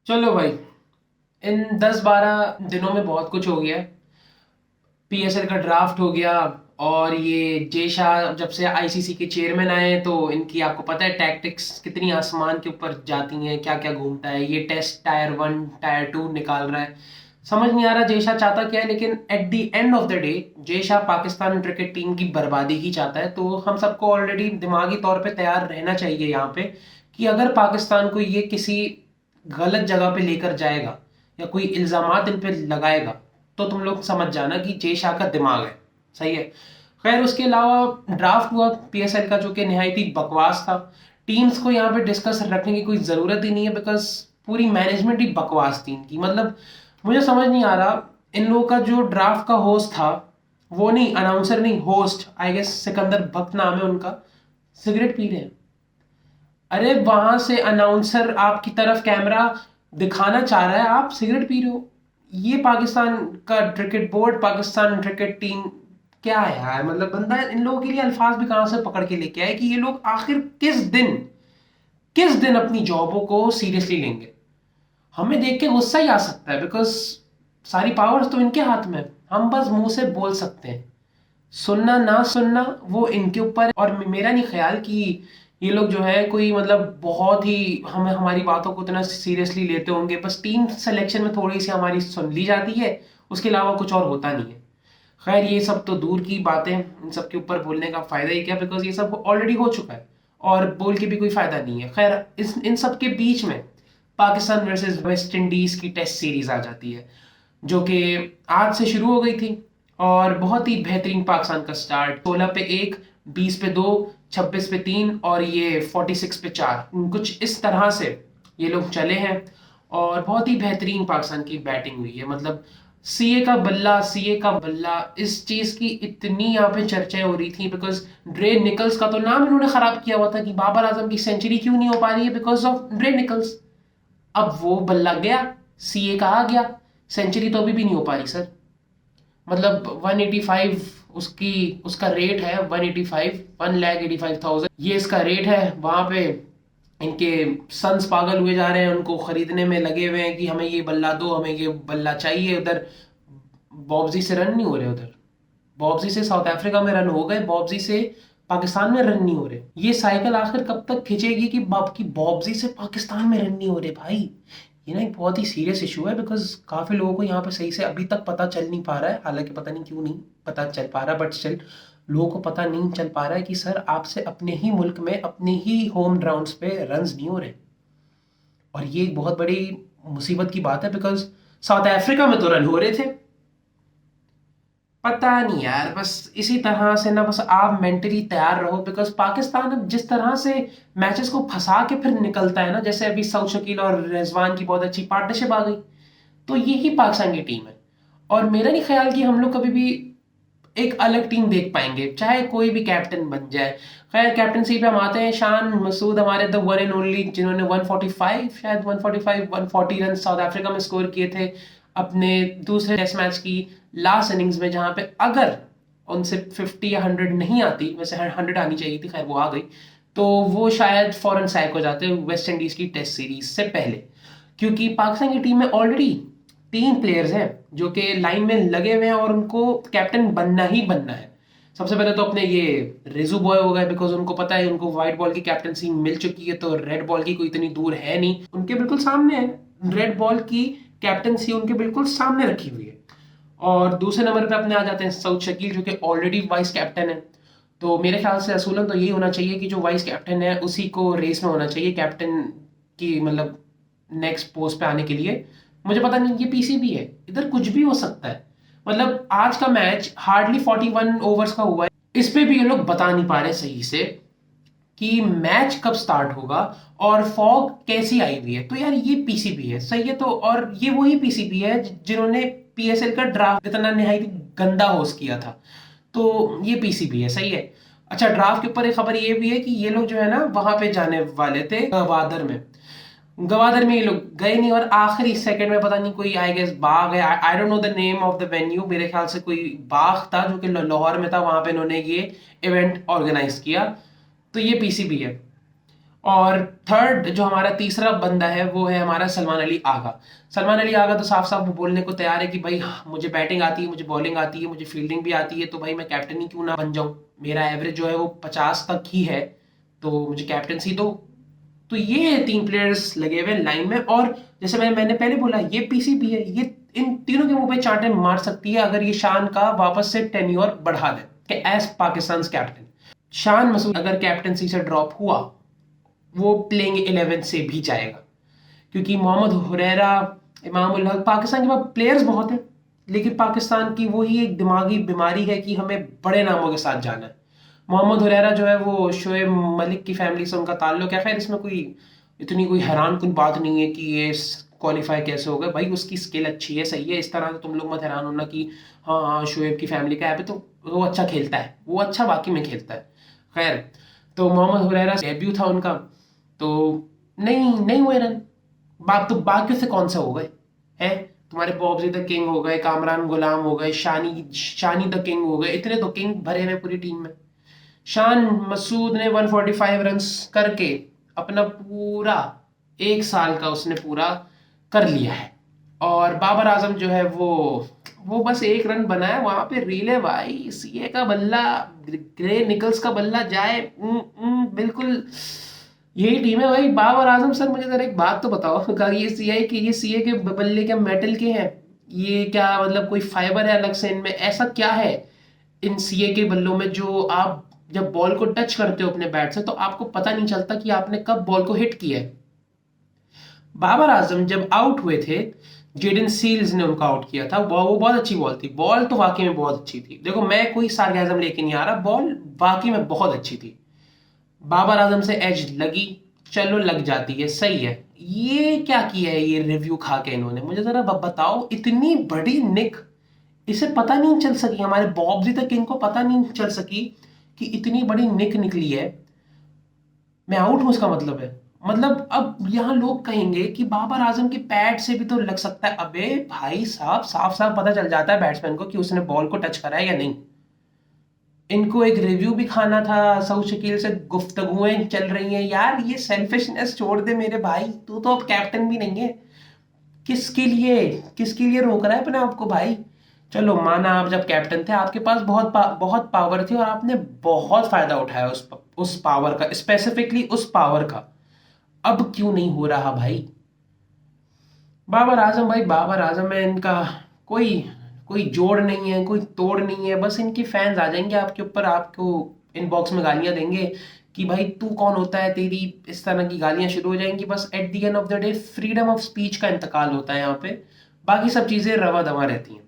चलो भाई, इन 10-12 दिनों में बहुत कुछ हो गया है। पीएसएल का ड्राफ्ट हो गया। और ये जय शाह जब से आईसीसी के चेयरमैन आए हैं तो इनकी आपको पता है टैक्टिक्स कितनी आसमान के ऊपर जाती हैं, क्या क्या घूमता है। ये टेस्ट टायर 1 टायर 2 निकाल रहा है। समझ नहीं आ रहा जय शाह चाहता क्या है, लेकिन at the end of the day Jay Shah Pakistan cricket team की बर्बादी ही चाहता है। तो हम सबको ऑलरेडी दिमागी तौर पे तैयार रहना चाहिए यहाँ पे कि अगर पाकिस्तान को ये किसी गलत जगह पे लेकर जाएगा या कोई इल्जामात इन पे लगाएगा तो तुम लोग समझ जाना कि जय शाह का दिमाग है। सही है। खैर, उसके अलावा ड्राफ्ट हुआ पीएसएल का जो कि निहायत ही बकवास था। टीम्स को यहाँ पे डिस्कस रखने की कोई ज़रूरत ही नहीं है, बिकॉज पूरी मैनेजमेंट ही बकवास थी इनकी। मतलब मुझे समझ नहीं आ रहा, इन लोगों का जो ड्राफ्ट का होस्ट था, वो नहीं, अनाउंसर नहीं, होस्ट, आई गेस सिकंदर भक्त नाम है उनका, सिगरेट पी रहे हैं। अरे वहां से अनाउंसर आपकी तरफ कैमरा दिखाना चाह रहा है, आप सिगरेट पी रहे हो। ये पाकिस्तान का cricket board, Pakistan cricket team, क्या है यार। मतलब बंदा इन लोगों के लिए अल्फाज भी कहां से पकड़ के लेके आए कि ये लोग आखिर किस दिन अपनी जॉबों को सीरियसली लेंगे। हमें देख के गुस्सा ही आ सकता है, बिकॉज सारी पावर्स तो इनके हाथ में है। हम बस मुंह से बोल सकते हैं, सुनना ना सुनना वो इनके ऊपर है। और मेरा नहीं ख्याल कि ये लोग जो है कोई मतलब बहुत ही हमें हमारी बातों को इतना सीरियसली लेते होंगे। बस टीम सिलेक्शन में थोड़ी सी हमारी सुन ली जाती है, उसके अलावा कुछ और होता नहीं है। खैर, ये सब तो दूर की बातें, इन सब के ऊपर बोलने का फायदा ही क्या, बिकॉज ये सब ऑलरेडी हो चुका है और बोल के भी कोई फायदा नहीं है। खैर, इस इन सब के बीच में पाकिस्तान वर्सेस वेस्ट इंडीज की टेस्ट सीरीज आ जाती है, जो कि आज से शुरू हो गई थी। और बहुत ही बेहतरीन पाकिस्तान का स्टार्ट, 16 पे 1, 20 पे 2, 26 पे 3 और ये 46 पे 4, कुछ इस तरह से ये लोग चले हैं। और बहुत ही बेहतरीन पाकिस्तान की बैटिंग हुई है। मतलब सीए का बल्ला इस चीज की इतनी यहाँ पे चर्चाएं हो रही थी, बिकॉज ड्रे निकल्स का तो नाम इन्होंने खराब किया हुआ था कि बाबर आजम की सेंचुरी क्यों नहीं हो पा रही है, बिकॉज ऑफ ड्रे निकल्स। अब वो बल्ला गया, सीए का आ गया, सेंचुरी तो अभी भी नहीं हो पा रही सर। मतलब 185 उसकी उसका रेट है, 185, 1,85,000 ये इसका रेट है। वहां पे इनके सन्स पागल हुए जा रहे हैं, उनको खरीदने में लगे हुए हैं कि हमें ये बल्ला दो, हमें ये बल्ला चाहिए। उधर बॉब्जी से रन नहीं हो रहे, उधर बॉब्जी से साउथ अफ्रीका में रन हो गए, बॉब्जी से पाकिस्तान में रन नहीं हो रहे। ये साइकिल आखिर कब तक खिंचेगी कि बाप की बॉब्जी से पाकिस्तान में रन नहीं हो रहे भाई। ये ना एक बहुत ही सीरियस इशू है, बिकॉज काफी लोगों को यहाँ पे सही से अभी तक पता चल नहीं पा रहा है। हालांकि पता नहीं क्यों नहीं पता चल पा रहा, बट स्टिल लोगों को पता नहीं चल पा रहा है कि सर आपसे अपने ही मुल्क में अपने ही होम ग्राउंड्स पे रन्स नहीं हो रहे। और ये एक बहुत बड़ी मुसीबत की बात है, बिकॉज साउथ अफ्रीका में तो रन हो रहे थे। पता नहीं यार, बस इसी तरह से ना, बस आप मेंटली तैयार रहो, बिकॉज पाकिस्तान अब जिस तरह से मैचेस को फंसा के फिर निकलता है ना, जैसे अभी सऊद शकील और रिजवान की बहुत अच्छी पार्टनरशिप आ गई, तो यही पाकिस्तान की टीम है। और मेरा नहीं ख्याल कि हम लोग कभी भी एक अलग टीम देख पाएंगे, चाहे कोई भी कैप्टन बन जाए। खैर, कैप्टनसी पे हम आते हैं। शान मसूद हमारे द वन एंड ओनली, जिन्होंने 145, शायद 145 140 रन साउथ अफ्रीका में स्कोर किए थे अपने दूसरे टेस्ट मैच की लास्ट इनिंग्स में, जहां पे अगर उनसे 50 या 100 नहीं आती, वैसे 100 आनी चाहिए थी, खैर वो आ गई, तो वो शायद फौरन सैक हो जाते वेस्ट इंडीज की टेस्ट सीरीज से पहले। क्योंकि पाकिस्तान की टीम में ऑलरेडी 3 प्लेयर्स हैं जो कि लाइन में लगे हुए हैं और उनको कैप्टन बनना ही बनना है। सबसे पहले तो अपने ये रिजू बॉय हो गए, बिकॉज उनको पता है उनको व्हाइट बॉल की कैप्टनसी मिल चुकी है, तो रेड बॉल की कोई इतनी दूर है नहीं, उनके बिल्कुल सामने है। रेड बॉल की कैप्टनसी उनके बिल्कुल सामने रखी हुई है। और दूसरे नंबर पे अपने आ जाते हैं सऊद शकील, जो कि ऑलरेडी वाइस कैप्टन है। तो मेरे ख्याल से असूलन तो यही होना चाहिए कि जो वाइस कैप्टन है उसी को रेस में होना चाहिए कैप्टन की, मतलब नेक्स्ट पोस्ट पे आने के लिए। मुझे पता नहीं, ये पीसीबी है, इधर कुछ भी हो सकता है। मतलब आज का मैच हार्डली 41 ओवर्स का हुआ है, इस पे भी ये लोग बता नहीं पा रहे सही से कि मैच कब स्टार्ट होगा और फॉग कैसी आई हुई है। तो यार ये पीसीबी है, सही है। तो और ये वही पीसीबी है जिन्होंने पीएसएल का ड्राफ्ट इतना निहायत गंदा होस्ट किया था। तो ये पीसीबी है, सही है। अच्छा, ड्राफ्ट के ऊपर एक खबर ये भी है कि ये लोग जो है ना वहां पे जाने वाले थे गवादर में। गवादर में ये लोग गए नहीं, और आखिरी सेकंड में पता नहीं कोई आई गेस बाग है, I don't know the name of the venue, मेरे ख्याल से कोई बाग था जो कि लाहौर में था, वहां पे इन्होंने ये इवेंट ऑर्गेनाइज किया। तो ये पीसीबी है। और थर्ड जो हमारा तीसरा बंदा है वो है हमारा सलमान अली आगा। सलमान अली आगा तो साफ साफ बोलने को तैयार है कि भाई मुझे बैटिंग आती है, मुझे बॉलिंग आती है, मुझे फील्डिंग भी आती है, तो भाई मैं कैप्टन ही क्यों ना बन जाऊं। मेरा एवरेज जो है वो 50 तक ही है, तो मुझे कैप्टनसी दो। तो ये तीन प्लेयर्स लगे हुए लाइन में। और जैसे मैंने पहले बोला, ये पीसीबी है, ये इन तीनों के मुंह पे चांटे मार सकती है अगर ये शान का वापस से टेन्योर बढ़ा दे कि एज पाकिस्तान कैप्टन। शान मसूद अगर कैप्टनसी से ड्रॉप हुआ, वो प्लेइंग 11 से भी जाएगा, क्योंकि मोहम्मद हुरैरा, इमाम उल हक, पाकिस्तान के पास प्लेयर्स बहुत हैं, लेकिन पाकिस्तान की वही एक दिमागी बीमारी है कि हमें बड़े नामों के साथ जाना है। मोहम्मद हुरैरा जो है वो शोएब मलिक की फैमिली से उनका ताल्लुक है। खैर इसमें कोई इतनी कोई हैरान कुन बात नहीं है कि ये क्वालिफाई कैसे हो गए। भाई उसकी स्किल अच्छी है, सही है, इस तरह से तुम लोग मत हैरान होना कि हाँ हाँ शोएब की फैमिली का है, तो वो अच्छा खेलता है, वो अच्छा वाकई में खेलता है। खैर, तो मोहम्मद हुरैरा डेब्यू था उनका, तो नहीं नहीं हुए रन। बाप तो बाकियों से कौन से हो गए हैं? तुम्हारे बॉब्जी द किंग हो गए, कामरान गुलाम हो गए, शानी शानी द किंग हो गए, इतने तो किंग भरे हुए पूरी टीम में। शान मसूद ने 145 रन्स करके अपना पूरा 1 साल का उसने पूरा कर लिया है। और बाबर आजम जो है वो बस 1 रन बनाया वहां पे। रील है भाई, सीए का बल्ला, ग्रे निकल्स का बल्ला जाए, बिल्कुल यही टीम है भाई। बाबर आजम सर, मुझे जरा एक बात तो बताओ, ये सीए के बल्ले क्या मेटल के हैं? ये क्या मतलब कोई फाइबर है अलग से इनमें? ऐसा क्या है इन सीए के बल्लों में जो आप जब बॉल को टच करते हो अपने बैट से तो आपको पता नहीं चलता कि आपने कब बॉल को हिट किया है? बाबर आजम जब आउट हुए थे, जेडन सील्स ने उनको आउट किया था, वो बहुत अच्छी बॉल थी। बॉल तो वाकई में बहुत अच्छी थी, देखो मैं कोई सार्केज्म लेके नहीं आ रहा, बॉल वाकई में बहुत अच्छी थी। बाबर आजम से एज लगी, चलो लग जाती है, सही है। ये क्या किया है ये रिव्यू खा के इन्होंने? मुझे जरा बताओ, इतनी बड़ी निक इसे पता नहीं चल सकी, हमारे बॉब्जी तक इनको पता नहीं चल सकी कि इतनी बड़ी निक निकली है, मैं आउट हूं इसका मतलब है। मतलब अब यहाँ लोग कहेंगे कि बाबर आजम की पैड से भी तो लग सकता है। अबे भाई साहब, साफ साफ पता चल जाता है बैट्समैन को कि उसने बॉल को टच करा है या नहीं। इनको एक रिव्यू भी खाना था, सऊद शकील से गुफ्तगुएं चल रही हैं। यार ये सेल्फिशनेस छोड़ दे मेरे भाई, तू तो अब कैप्टन भी नहीं है। किसके लिए रोक रहा है अपने आप को भाई? चलो माना आप जब कैप्टन थे आपके पास बहुत पावर थी और आपने बहुत फायदा उठाया उस पावर का, स्पेसिफिकली उस पावर का। अब क्यों नहीं हो रहा भाई? बाबर आजम भाई, बाबर आजम है इनका, कोई कोई जोड़ नहीं है, कोई तोड़ नहीं है। बस इनके फैंस आ जाएंगे आपके ऊपर, आपको इनबॉक्स में गालियां देंगे कि भाई तू कौन होता है, तेरी इस तरह की गालियां शुरू हो जाएंगी। बस at the end of the day freedom of speech का इंतकाल होता है यहाँ पे, बाकी सब चीजें रवा दवा रहती हैं।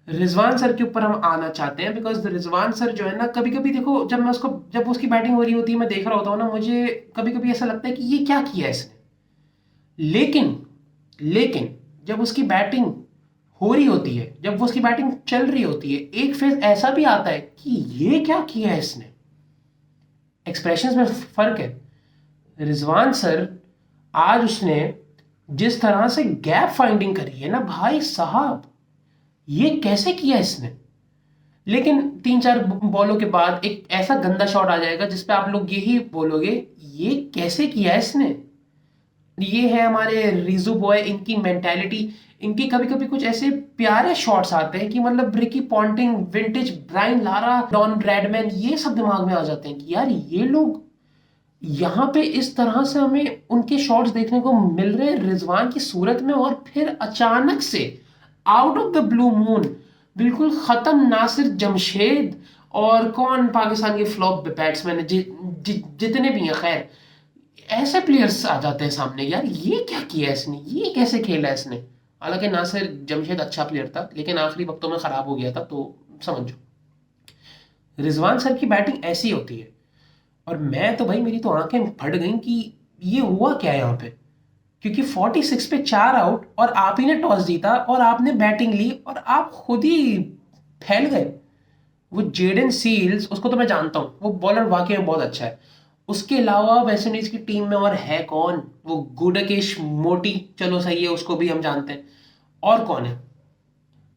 रिजवान सर के ऊपर हम आना चाहते हैं, बिकॉज रिजवान सर जो है ना, कभी कभी देखो जब उसकी बैटिंग हो रही होती है, मैं देख रहा होता हूँ ना, मुझे कभी कभी ऐसा लगता है कि ये क्या किया है इसने। लेकिन लेकिन जब उसकी बैटिंग हो रही होती है, जब वो उसकी बैटिंग चल रही होती है, एक फेज ऐसा भी आता है कि ये क्या किया है इसने। एक्सप्रेशंस में फर्क है। रिजवान सर, आज उसने जिस तरह से गैप फाइंडिंग करी है ना भाई साहब, ये कैसे किया इसने? लेकिन 3-4 बॉलों के बाद एक ऐसा गंदा शॉट आ जाएगा जिसपे आप लोग यही बोलोगे, ये कैसे किया इसने। ये है हमारे रीजू बॉय, इनकी मेंटालिटी। इनकी कभी कभी कुछ ऐसे प्यारे शॉट्स आते हैं कि मतलब Ricky Ponting, vintage Brian Lara, Don Bradman, ये सब दिमाग में आ जाते हैं कि यार ये लोग यहाँ पे इस तरह से हमें उनके शॉट्स देखने को मिल रहे हैं रिजवान की सूरत में। और फिर अचानक से out of the blue moon बिल्कुल खत्म नासिर जमशेद, और कौन पाकिस्तान के फ्लॉप बैट्समैन है जितने भी हैं, खैर ऐसे प्लेयर्स आ जाते हैं सामने। यार ये क्या किया इसने, ये कैसे खेला इसने? हालांकि नासिर जमशेद अच्छा प्लेयर था, लेकिन आखिरी वक्तों में खराब हो गया था, तो समझो। रिजवान सर की बैटिंग ऐसी होती है। और मैं तो भाई, मेरी तो आंखें फट गई कि ये हुआ क्या है यहाँ पे। क्योंकि 46 पे 4 आउट और आप ही ने टॉस जीता और आपने बैटिंग ली और आप खुद ही फैल गए। वो जेडन सील्स, उसको तो मैं जानता हूँ, वो बॉलर वाकई में बहुत अच्छा है। उसके अलावा वेस्ट इंडीज की टीम में और है कौन? वो गुडकेश मोटी, चलो सही है, उसको भी हम जानते हैं। और कौन है?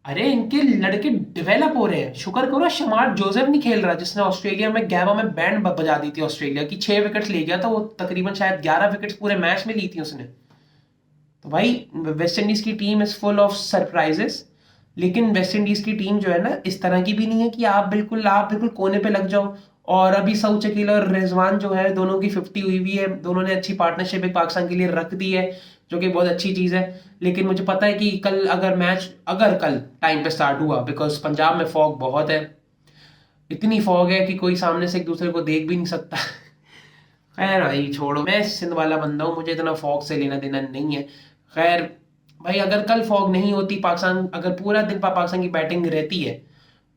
अरे इनके लड़के डेवलप हो रहे हैं, शुक्र करो शमार जोसेफ नहीं खेल रहा जिसने ऑस्ट्रेलिया में गैबा में बैंड बजा दी थी, ऑस्ट्रेलिया की 6 विकेट्स ले गया था वो, तकरीबन शायद 11 विकेट्स पूरे मैच में ली थी उसने। तो भाई वेस्ट इंडीज की team is full of surprises. लेकिन वेस्ट इंडीज की टीम जो है ना इस तरह की भी नहीं है कि आप बिल्कुल कोने पे लग जाओ। और अभी सऊद शकील और रिजवान जो है दोनों की 50 हुई हुई है, दोनों ने अच्छी पार्टनरशिप एक पाकिस्तान के लिए रख दी है, जो कि बहुत अच्छी चीज है। लेकिन मुझे पता है कि अगर कल टाइम पे स्टार्ट हुआ, बिकॉज पंजाब में फॉग बहुत है, इतनी फॉग है कि कोई सामने से एक दूसरे को देख भी नहीं सकता। खैर भाई छोड़ो, मैं सिंध वाला बंदा हूँ, मुझे इतना फॉग से लेना देना नहीं है। खैर भाई, अगर कल फॉग नहीं होती, पाकिस्तान अगर पूरा दिन पाकिस्तान की बैटिंग रहती है,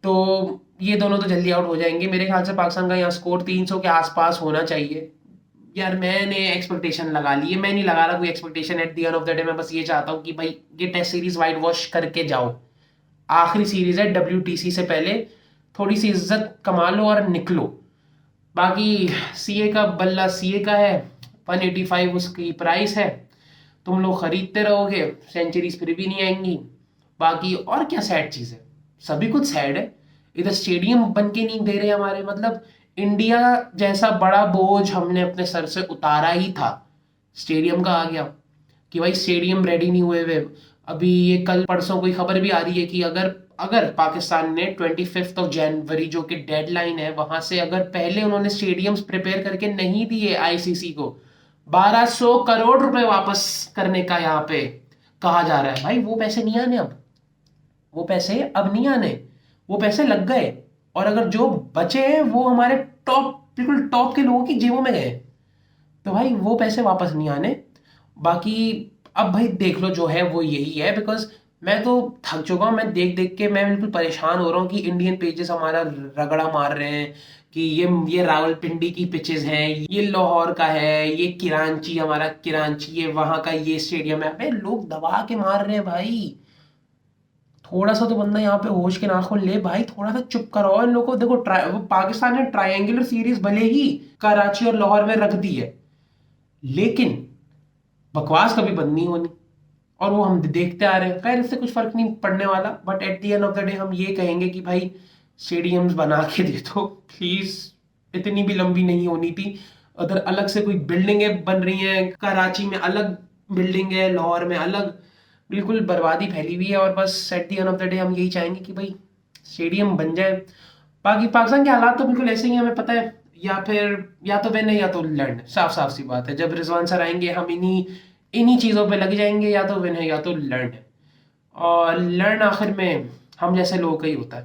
तो ये दोनों तो जल्दी आउट हो जाएंगे मेरे ख्याल से। पाकिस्तान का यहाँ स्कोर 300 के आसपास होना चाहिए। यार मैंने एक्सपेक्टेशन लगा ली है, मैं नहीं लगा रहा कोई expectation at the end of the day. मैं बस ये चाहता हूँ कि भाई ये टेस्ट सीरीज वाइट वॉश करके जाओ। आखिरी सीरीज है WTC से पहले, थोड़ी सी इज्जत कमा लो और निकलो। बाकी सीए का बल्ला सीए का है, 185 उसकी प्राइस है, तुम लोग खरीदते रहोगे, सेंचुरीज फिर भी नहीं आएंगी। बाकी और क्या सैड चीज है, सभी कुछ सैड है। इधर स्टेडियम बन के नहीं दे रहे हमारे, मतलब इंडिया जैसा बड़ा बोझ हमने अपने सर से उतारा ही था, स्टेडियम का आ गया कि भाई स्टेडियम रेडी नहीं हुए हुए। अभी ये कल परसों कोई खबर भी आ रही है कि अगर अगर पाकिस्तान ने 25 जनवरी जो कि डेडलाइन है वहां से अगर पहले उन्होंने स्टेडियम्स प्रिपेयर करके नहीं दिए आईसीसी को, 1200 करोड़ रुपए वापस करने का यहाँ पे कहा जा रहा है। भाई वो पैसे नहीं आने अब, वो पैसे अब नहीं आने, वो पैसे लग गए। और अगर जो बचे हैं वो हमारे टॉप, बिल्कुल टॉप के लोगों की जेबों में गए, तो भाई वो पैसे वापस नहीं आने। बाकी अब भाई देख लो, जो है वो यही है। बिकॉज मैं तो थक चुका हूँ, मैं देख देख के मैं बिल्कुल परेशान हो रहा हूँ कि इंडियन पेजेस हमारा रगड़ा मार रहे हैं कि ये रावलपिंडी की पिचेस हैं, ये लाहौर का है, ये किरांची, हमारा किरांची, ये वहां का ये स्टेडियम है। अबे लोग दबा के मार रहे हैं भाई, थोड़ा सा तो बंदा यहाँ पे होश के नाखून ले भाई, थोड़ा सा चुप कराओ इन लोगों को। देखो वो पाकिस्तान ने ट्रायंगुलर सीरीज भले ही कराची और लाहौर में रख दी है, लेकिन बकवास कभी बंद नहीं होनी, और वो हम देखते आ रहे हैं। खैर इससे कुछ फर्क नहीं पड़ने वाला, but at the end of the day हम ये कहेंगे कि भाई स्टेडियम्स बना के दे दो प्लीज। इतनी भी लंबी नहीं होनी थी। उधर अलग से कोई बिल्डिंगें बन रही हैं, कराची में अलग बिल्डिंग है, लाहौर में अलग, बिल्कुल बर्बादी फैली हुई है। और बस at the end of the day हम यही चाहेंगे कि भाई स्टेडियम बन जाए। बाकी पाकिस्तान के हालात तो बिल्कुल ऐसे ही हैं, हमें पता है। या फिर या तो विन है या तो लर्न, साफ साफ सी बात है। जब रिजवान सर आएंगे हम इन्हीं इन्हीं चीज़ों पे लग जाएंगे, या तो विन है या तो लर्न है। और लर्न आखिर में हम जैसे लोगों का ही होता है।